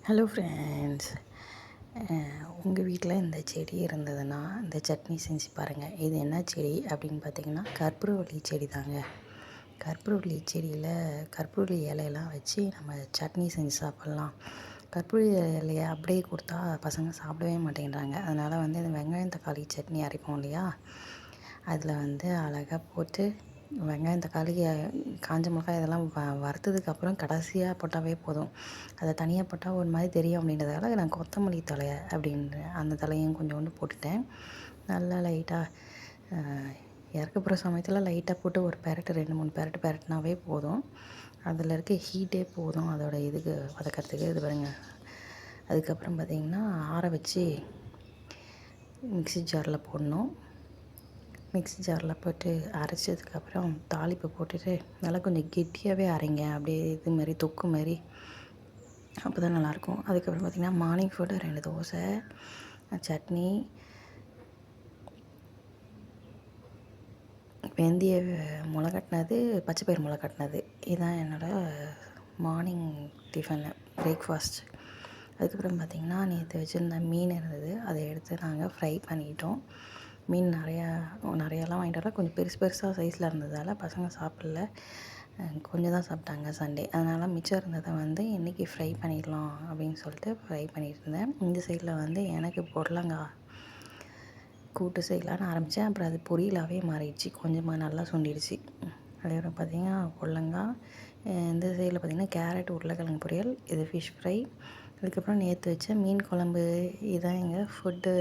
Hello friends. உங்கள் வீட்டில் இந்த செடி இருந்ததுன்னா இந்த சட்னி செஞ்சு பாருங்கள். இது என்ன செடி அப்படின்னு பார்த்தீங்கன்னா கற்பூரவள்ளி செடி தாங்க. கற்பூரவள்ளி செடியில் கற்பூரவள்ளி இலையெல்லாம் வச்சு நம்ம சட்னி செஞ்சு சாப்பிட்லாம். கற்பூரவள்ளி இலையை அப்படியே கொடுத்தா பசங்க சாப்பிடவே மாட்டேங்கிறாங்க. அதனால் இந்த வெங்காயம் தக்காளி சட்னி அரைப்போம் இல்லையா, அதில் அழகாக போட்டு வெங்காயம் தக்காளி காஞ்ச மிளகாய் இதெல்லாம் வறுத்ததுக்கப்புறம் கடைசியாக போட்டாவே போதும். அதை தனியாக போட்டால் ஒரு மாதிரி தெரியும் அப்படின்றதால நான் கொத்தமல்லி தழை அப்படின்ற அந்த தலையும் கொஞ்சோண்டு போட்டுட்டேன். நல்லா லைட்டாக இறக்க போகிற சமயத்தில் லைட்டாக போட்டு ஒரு பெரட்டு 2-3 பெரட்டு பெரட்டினாவே போதும். அதில் இருக்க ஹீட்டே போதும் அதோடய இதுக்கு வதக்கிறதுக்கு. இது பாருங்க. அதுக்கப்புறம் பார்த்திங்கன்னா ஆற வச்சு மிக்ஸி ஜாரில் போடணும். மிக்ஸி ஜாரில் போட்டு அரைச்சதுக்கப்புறம் தாளிப்பு போட்டுட்டு நல்லா கொஞ்சம் கெட்டியாகவே அரைங்க. அப்படியே இது மாதிரி தொக்கு மாதிரி, அப்போ தான் நல்லாயிருக்கும். அதுக்கப்புறம் பார்த்திங்கன்னா மார்னிங் ஃபுட்டு 2 தோசை, சட்னி, வெந்தய முளை கட்டினது, பச்சைப்பயிறு முளை கட்டினது. இதுதான் என்னோடய மார்னிங் டிஃபனு, பிரேக்ஃபாஸ்ட். அதுக்கப்புறம் பார்த்திங்கன்னா நேற்று வச்சுருந்த மீன் இருந்தது, அதை எடுத்து நாங்கள் ஃப்ரை பண்ணிட்டோம். மீன் நிறையாலாம் வாங்கிட்டு வரல, கொஞ்சம் பெருசு பெருசாக சைஸில் இருந்ததால் பசங்க சாப்பிடல, கொஞ்சம் தான் சாப்பிட்டாங்க சண்டே. அதனால் மிச்சம் இருந்ததை இன்றைக்கி ஃப்ரை பண்ணிடலாம் அப்படின்னு சொல்லிட்டு ஃப்ரை பண்ணிட்டு இருந்தேன். இந்த சைடில் எனக்கு பொடலங்காய் கூட்டு செய்யலான்னு ஆரம்பித்தேன். அப்புறம் அது பொரியலாகவே மாறிடுச்சு, கொஞ்சமாக நல்லா சுண்டிடுச்சு. அதுக்கப்புறம் பார்த்திங்கன்னா பொடலங்காய், இந்த சைடில் பார்த்திங்கன்னா கேரட் உருளைக்கிழங்கு பொரியல், இது ஃபிஷ் ஃப்ரை. அதுக்கப்புறம் நேற்று வச்ச மீன் குழம்பு. இதுதான் எங்கள் ஃபுட்டு.